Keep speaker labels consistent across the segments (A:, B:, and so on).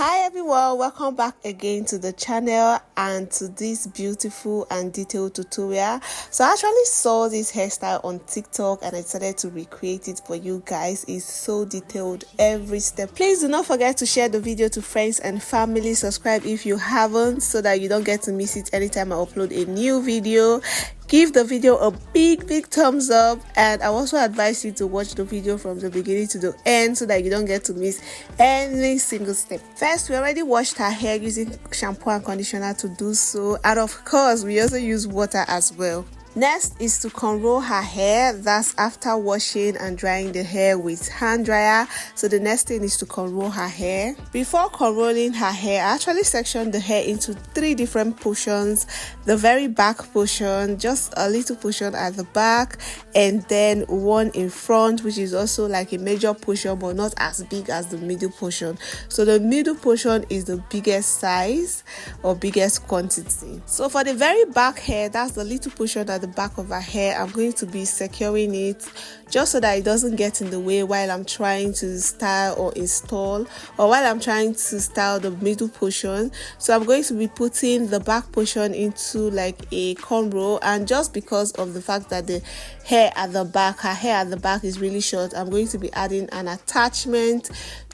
A: Hi everyone, welcome back again to the channel and to this beautiful and detailed tutorial. So I actually saw this hairstyle on TikTok and I decided to recreate it for you guys. It's so detailed, every step. Please do not forget to share the video to friends and family. Subscribe if you haven't so that you don't get to miss it anytime I upload a new video. Give the video a big thumbs up, and I also advise you to watch the video from the beginning to the end so that you don't get to miss any single step. First, we already washed her hair using shampoo and conditioner to do so, and of course we also use water as well. Next is to cornrow her hair. That's after washing and drying the hair with hand dryer. So the next thing is to cornrow her hair. Before cornrowing her hair, I actually sectioned the hair into 3 different portions. The very back portion, just a little portion at the back, and then one in front, which is also like a major portion but not as big as the middle portion. So the middle portion is the biggest size or biggest quantity. So for the very back hair, that's the little portion at the back of her hair, I'm going to be securing it just so that it doesn't get in the way while I'm trying to style or install, or while I'm trying to style the middle portion. So I'm going to be putting the back portion into like a cornrow, and just because of the fact that the hair at the back, her hair at the back is really short, I'm going to be adding an attachment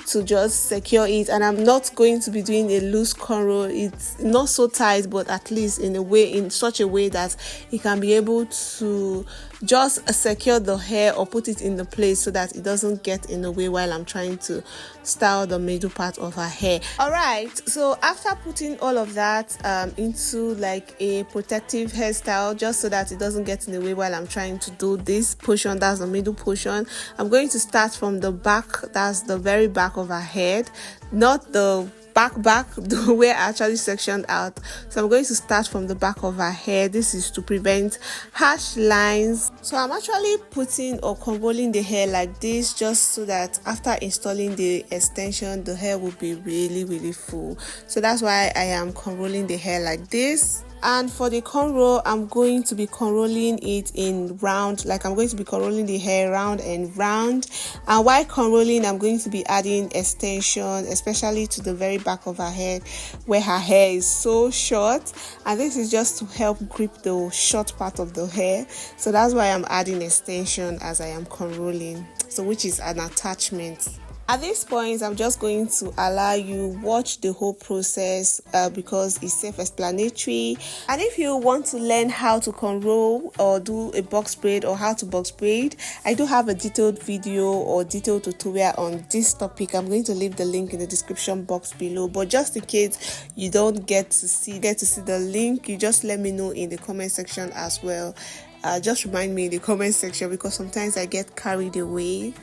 A: to just secure it. And I'm not going to be doing a loose cornrow. It's not so tight, but at least in such a way that it can be able to just secure the hair or put it in the place so that it doesn't get in the way while I'm trying to style the middle part of her hair. Alright, so after putting all of that into like a protective hairstyle, just so that it doesn't get in the way while I'm trying to do this portion, that's the middle portion, I'm going to start from the back. That's the very back of her head, not the back the way I actually sectioned out. So I'm going to start from the back of her hair. This is to prevent harsh lines. So I'm actually putting or conrolling the hair like this, just so that after installing the extension, the hair will be really full. So that's why I am conrolling the hair like this. And for the cornrow, I'm going to be cornrolling it in round, like I'm going to be cornrolling the hair round and round. And while cornrolling, I'm going to be adding extension, especially to the very back of her head where her hair is so short. And this is just to help grip the short part of the hair. So that's why I'm adding extension as I am cornrolling, so which is an attachment. At this point, I'm just going to allow you watch the whole process because it's self-explanatory. And if you want to learn how to cornrow or do a box braid or how to box braid, I do have a detailed video or detailed tutorial on this topic. I'm going to leave the link in the description box below. But just in case you don't get to see the link, you just let me know in the comment section as well. Just remind me in the comment section, because sometimes I get carried away.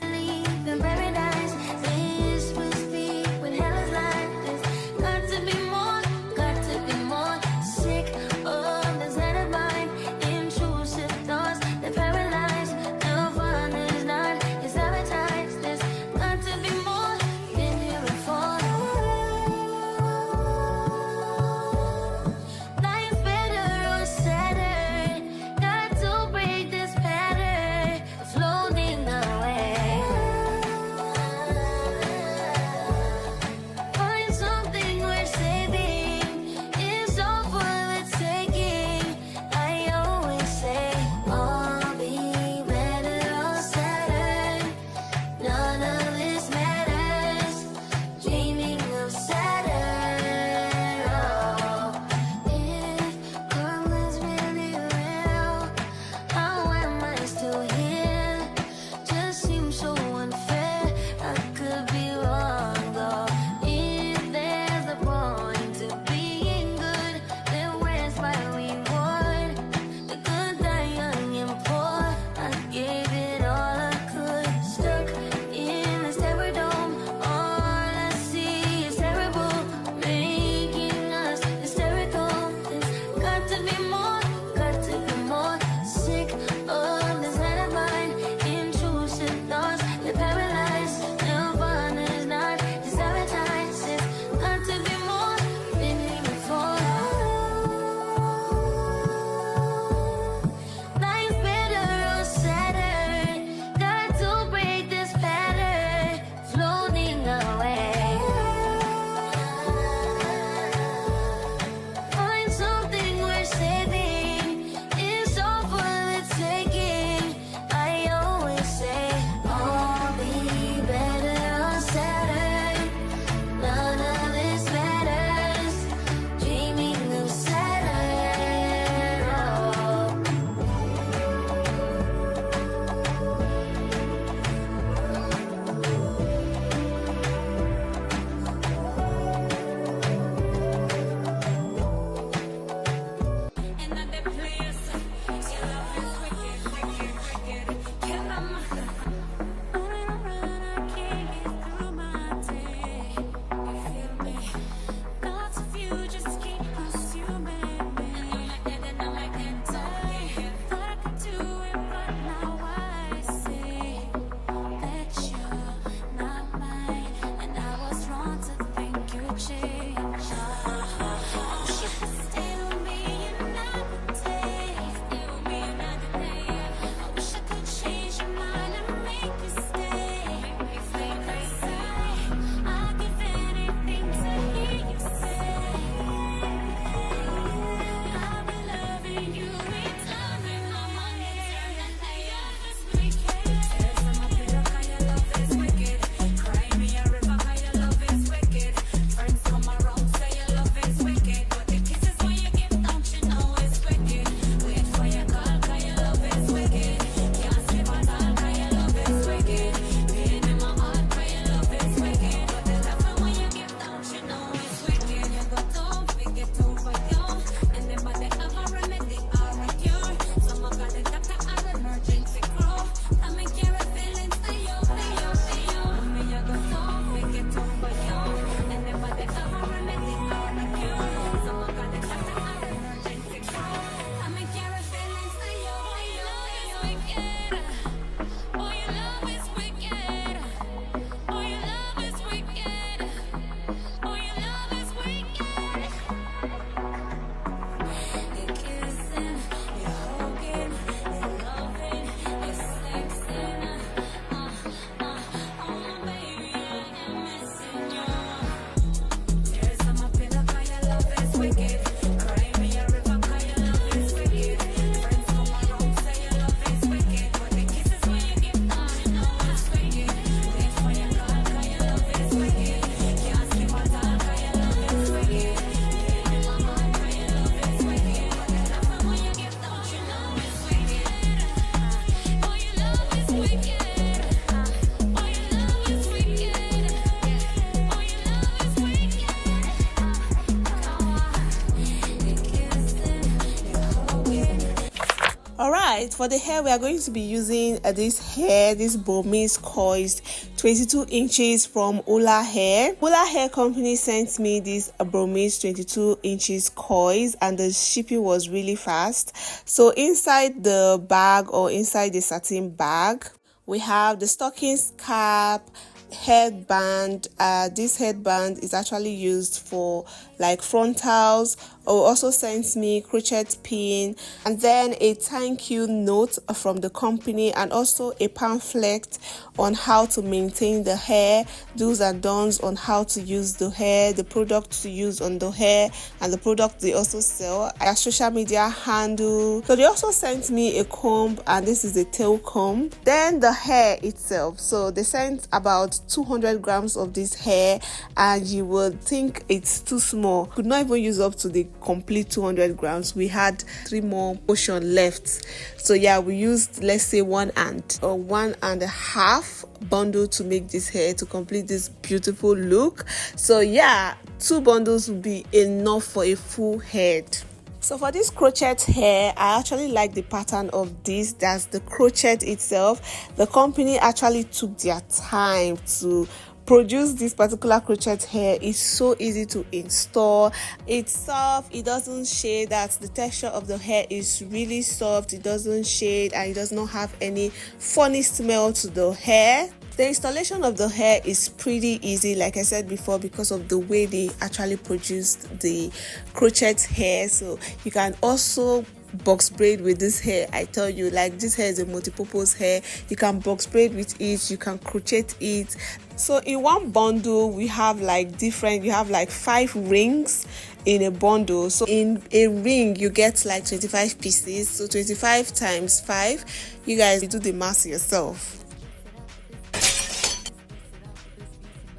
A: Alright, for the hair we are going to be using this Burmese coils 22 inches from ULAHAIR. ULAHAIR company sent me this Burmese 22 inches coils, and the shipping was really fast. So inside the bag, or inside the satin bag, we have the stockings cap, headband. This headband is actually used for like frontals. Also sent me crochet pin, and then a thank you note from the company, and also a pamphlet on how to maintain the hair, do's and don'ts on how to use the hair, the product to use on the hair, and the product they also sell, a social media handle. So they also sent me a comb, and this is a tail comb. Then the hair itself, so they sent about 200 grams of this hair, and you would think it's too small, could not even use up to the complete 200 grams. We had 3 more portion left, so yeah, we used, let's say, 1.5 bundle to make this hair, to complete this beautiful look. So yeah, 2 bundles would be enough for a full head. So for this crochet hair, I actually like the pattern of this. That's the crochet itself. The company actually took their time to produce this particular crochet hair. Is so easy to install. It's soft, it doesn't shade. That's the texture of the hair is really soft, it doesn't shade, and it does not have any funny smell to the hair. The installation of the hair is pretty easy, like I said before, because of the way they actually produced the crochet hair. So you can also box braid with this hair. I tell you, like, this hair is a multi-purpose hair. You can box braid with it, you can crochet it. So in one bundle we have like you have like 5 rings in a bundle. So in a ring you get like 25 pieces, so 25 times 5, you guys do the math yourself.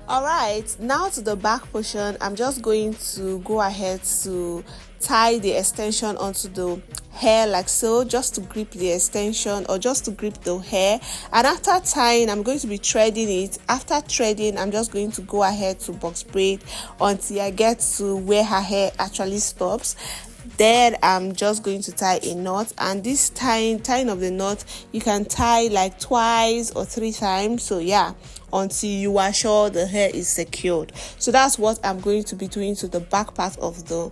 A: Alright, now to the back portion. I'm just going to go ahead to tie the extension onto the hair like so, just to grip the extension, or just to grip the hair. And after tying, I'm going to be threading it. After threading, I'm just going to go ahead to box braid until I get to where her hair actually stops. Then I'm just going to tie a knot, and this tying of the knot, you can tie like 2 or 3 times. So yeah, until you are sure the hair is secured. So that's what I'm going to be doing to the back part of the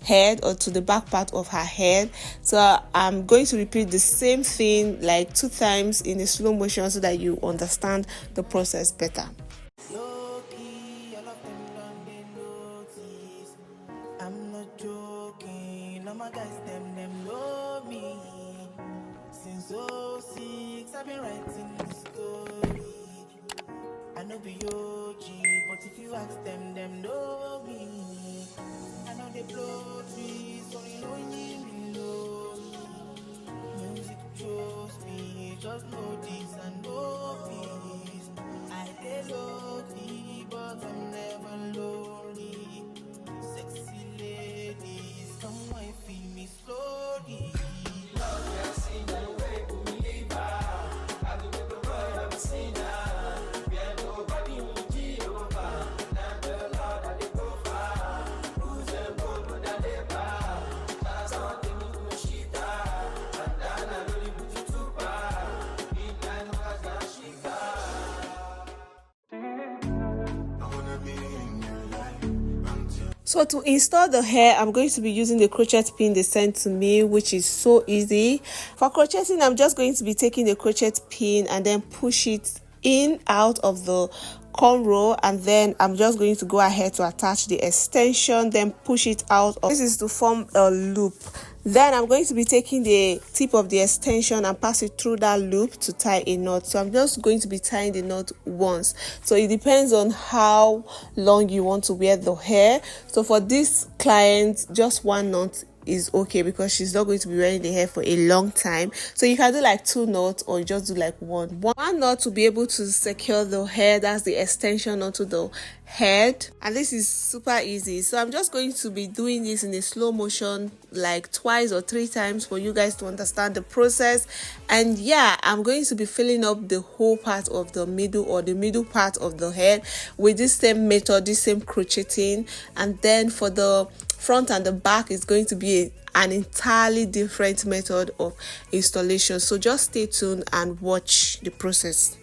A: head, or to the back part of her head. So I'm going to repeat the same thing like 2 times in a slow motion, so that you understand the process better.
B: all my guys, them know me. Since '06, I've been writing this story. I know be OG, but if you ask them know me. I know they blow trees, so you know me know me. Music chose me, just know this and know peace. I dey low key, but I'm never lonely. Sexy ladies, come wine feel me slowly.
A: So to install the hair, I'm going to be using the crochet pin they sent to me, which is so easy. For crocheting, I'm just going to be taking the crochet pin and then push it in out of the cornrow, and then I'm just going to go ahead to attach the extension, then push it out. This is to form a loop. Then I'm going to be taking the tip of the extension and pass it through that loop to tie a knot. So I'm just going to be tying the knot once. So it depends on how long you want to wear the hair. So for this client, just one knot is okay because she's not going to be wearing the hair for a long time. So you can do like 2 knots or just do like one knot to be able to secure the hair. That's the extension onto the head, and this is super easy. So I'm just going to be doing this in a slow motion like 2 or 3 times for you guys to understand the process. And yeah, I'm going to be filling up the whole part of the middle or the middle part of the head with this same method, this same crocheting. And then for the front and the back is going to be an entirely different method of installation. So just stay tuned and watch the process.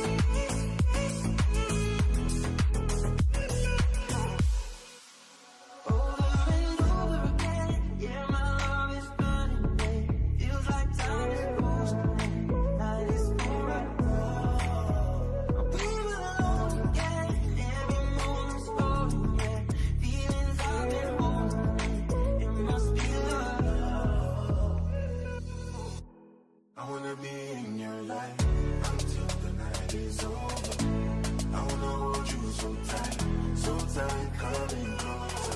B: I wanna be in your life until the night is over. I wanna hold you so tight, coming closer.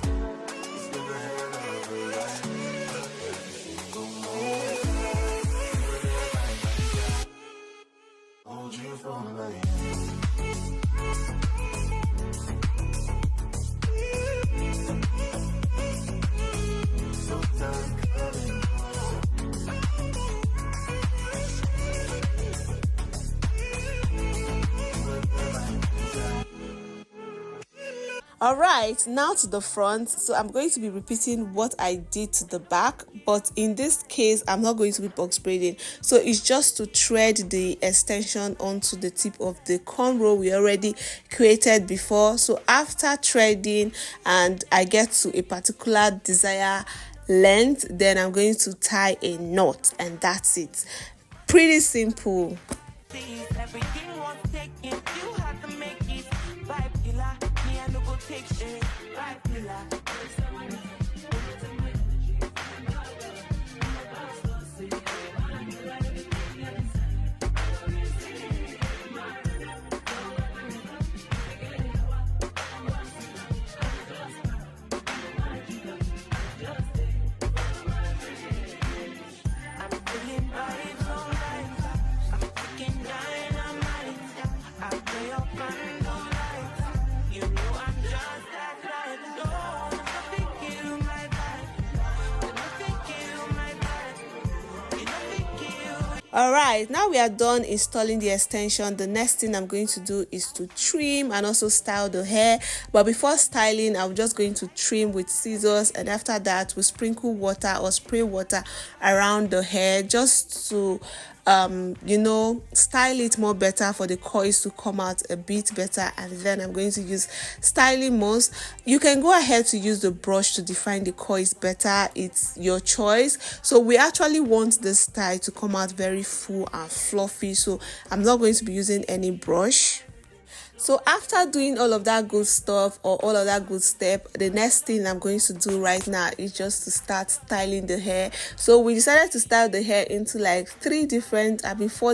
B: It's been a hell of a ride. Go hold you for life. So tight, coming closer.
A: All right, now to the front. So I'm going to be repeating what I did to the back, but in this case I'm not going to be box braiding. So it's just to thread the extension onto the tip of the cornrow we already created before. So after threading and I get to a particular desired length, then I'm going to tie a knot, and that's it. Pretty simple.
B: Everything was taken, you had to make it. Vibe killer, me I no go take shit. Vibe killer.
A: All right, now we are done installing the extension. The next thing I'm going to do is to trim and also style the hair. But before styling, I'm just going to trim with scissors, and after that we'll sprinkle water or spray water around the hair just to style it more better, for the coils to come out a bit better. And then I'm going to use styling mousse. You can go ahead to use the brush to define the coils better, it's your choice. So we actually want the style to come out very full and fluffy, so I'm not going to be using any brush. So after doing all of that good stuff or all of that good step, the next thing I'm going to do right now is just to start styling the hair. So we decided to style the hair into like 4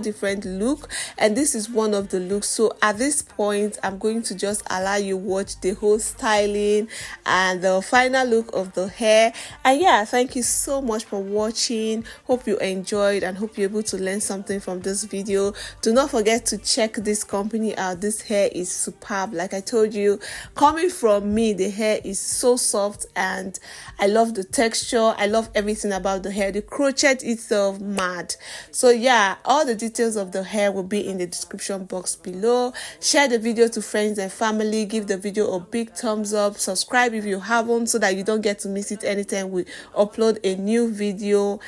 A: different look, and this is one of the looks. So at this point, I'm going to just allow you watch the whole styling and the final look of the hair. And yeah, thank you so much for watching. Hope you enjoyed and hope you're able to learn something from this video. Do not forget to check this company out. This hair is superb. Like I told you, coming from me, the hair is so soft and I love the texture. I love everything about the hair. The crochet itself, mad. So yeah, all the details of the hair will be in the description box below. Share the video to friends and family. Give the video a big thumbs up. Subscribe if you haven't, so that you don't get to miss it anytime we upload a new video.